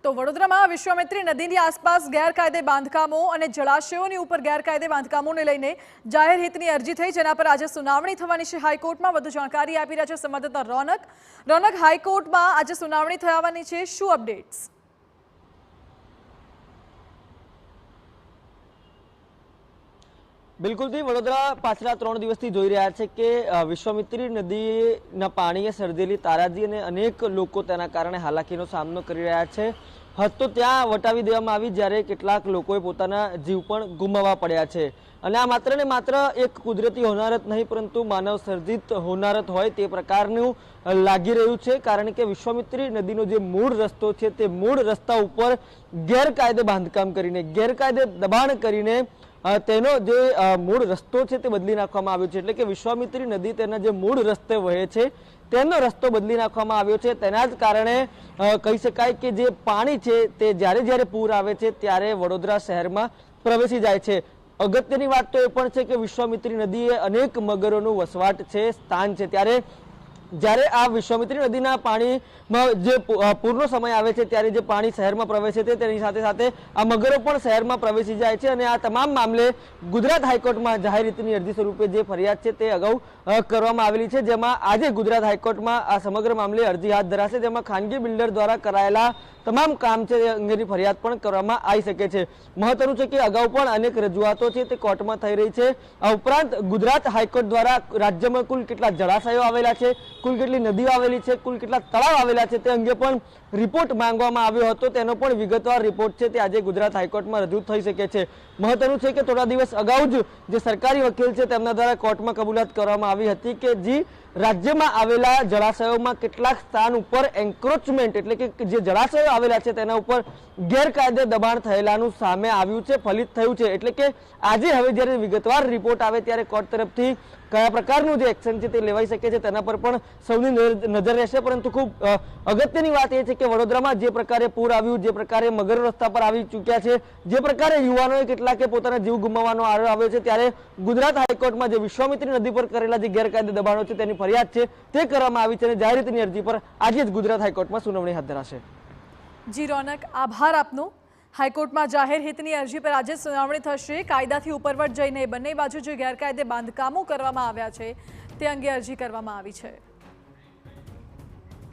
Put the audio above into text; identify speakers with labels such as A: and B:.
A: તો વડોદરામાં વિશ્વામિત્રી નદીની આસપાસ ગેરકાયદે બાંધકામો અને જળાશયોની ઉપર ગેરકાયદે બાંધકામોને લઈને જાહેર હિતની અરજી થઈ, જેના પર આજે સુનાવણી થવાની છે હાઈકોર્ટમાં। વધુ જાણકારી આપી રહ્યા છે સંવાદદાતા રોનક। હાઈકોર્ટમાં આજે સુનાવણી થવાની છે, શું અપડેટ્સ?
B: બિલકુલ થી વડોદરા પાછલા 3 દિવસથી જોઈ રહ્યા છે કે વિશ્વામિત્રી નદીના પાણીએ સર્જેલી તારાજી અને અનેક લોકો તેના કારણે હાલાકીનો સામનો કરી રહ્યા છે। હદ તો ત્યાં વટાવી દેવામાં આવી, જ્યારે કેટલાક લોકોએ પોતાના જીવ પણ ગુમાવવા પડ્યા છે। અને આ માત્ર ને માત્ર એક કુદરતી હોનારત નહીં, પરંતુ માનવ સર્જિત હોનારત હોય તે પ્રકારનું લાગી રહ્યું છે। કારણ કે વિશ્વામિત્રી નદીનો જે મૂળ રસ્તો છે, તે મૂળ રસ્તા ઉપર ગેરકાયદે બાંધકામ કરીને, ગેરકાયદે દબાણ કરીને તેનો જે મૂળ રસ્તો છે તે બદલી નાખવામાં આવ્યો છે। એટલે કે વિશ્વામિત્રી નદી તેના જે મૂળ રસ્તે વહે છે તેનો રસ્તો બદલી નાખવામાં આવ્યો છે। તેના જ કારણે કહી શકાય કે જે પાણી છે તે જ્યારે પૂર આવે છે ત્યારે વડોદરા શહેરમાં પ્રવેશી જાય છે। અગત્યની વાત તો એ પણ છે કે વિશ્વામિત્રી નદી એ અનેક મગરોનું વસવાટ છે, સ્થાન છે। ત્યારે જ્યારે આ વિશ્વામિત્રી નદીના પાણીમાં જે પૂરનો સમય આવે છે ત્યારે જે પાણી શહેરમાં પ્રવેશે છે તેની સાથે સાથે આ મગરો પણ શહેરમાં પ્રવેશી જાય છે। અને આ તમામ મામલે ગુજરાત હાઈકોર્ટમાં જાહેર હિતની અરજી સ્વરૂપે જે ફરિયાદ છે તે અગાઉ કરવામાં આવેલી છે, જેમાં આજે ગુજરાત હાઈકોર્ટમાં આ સમગ્ર મામલે અરજી હાથ ધરાશે, જેમાં ખાનગી બિલ્ડર દ્વારા કરાયેલા તમામ કામ છે તે અંગેની ફરિયાદ પણ કરવામાં આવી શકે છે। મહત્વનું છે કે અગાઉ પણ અનેક રજૂઆતો છે તે કોર્ટમાં થઈ રહી છે। આ ઉપરાંત ગુજરાત હાઈકોર્ટ દ્વારા રાજ્યમાં કુલ કેટલા જળાશયો આવેલા છે, કુલ કેટલી નદીઓ આવેલી છે, કુલ કેટલા તળાવ આવેલા છે તે અંગે પણ રિપોર્ટ માંગવામાં આવ્યો હતો। તેનો પણ વિગતવાર રિપોર્ટ છે તે આજે ગુજરાત હાઈકોર્ટમાં રજૂ થઈ શકે છે। મહત્વનું છે કે થોડા દિવસ અગાઉ જ જે સરકારી વકીલ છે તેમના દ્વારા કોર્ટમાં કબૂલાત કરવામાં આવી હતી કે જે રાજ્યમાં આવેલા જળાશયોમાં કેટલાક સ્થાન ઉપર એન્ક્રોચમેન્ટ એટલે કે જે જળાશયો આવેલા છે તેના ઉપર ગેરકાયદે દબાણ થયેલાનું સામે આવ્યું છે, ફલિત થયું છે। એટલે કે આજે હવે જ્યારે વિગતવાર રિપોર્ટ આવે ત્યારે કોર્ટ તરફથી કયા પ્રકારનું જે એક્શન છે તે લેવાઈ શકે છે તેના પર પણ સૌની નજર રહેશે। પરંતુ ખૂબ અગત્યની વાત એ છે કે વડોદરામાં જે પ્રકારે પૂર આવ્યું, જે પ્રકારે મગર રસ્તા પર આવી ચૂક્યા છે, જે પ્રકારે યુવાનોએ કેટલાકે પોતાના જીવ ગુમાવવાનો આરો આવ્યો છે, ત્યારે ગુજરાત હાઈકોર્ટમાં જે વિશ્વામિત્રી નદી પર કરેલા જે ગેરકાયદે દબાણો છે તેની ફરિયાદ છે તે કરવામાં આવી છે અને જાહેર હિતની અરજી પર આજે જ ગુજરાત હાઈકોર્ટમાં સુનાવણી હાથ ધરાશે।
A: જી રોનક, આભાર આપનો। હાઈકોર્ટમાં જાહેર હિતની અરજી પર આજે સુનાવણી થશે। કાયદાથી ઉપરવટ જઈને બંને બાજુ જે ગેરકાયદે બાંધકામો કરવામાં આવ્યા છે તે અંગે અરજી કરવામાં આવી છે।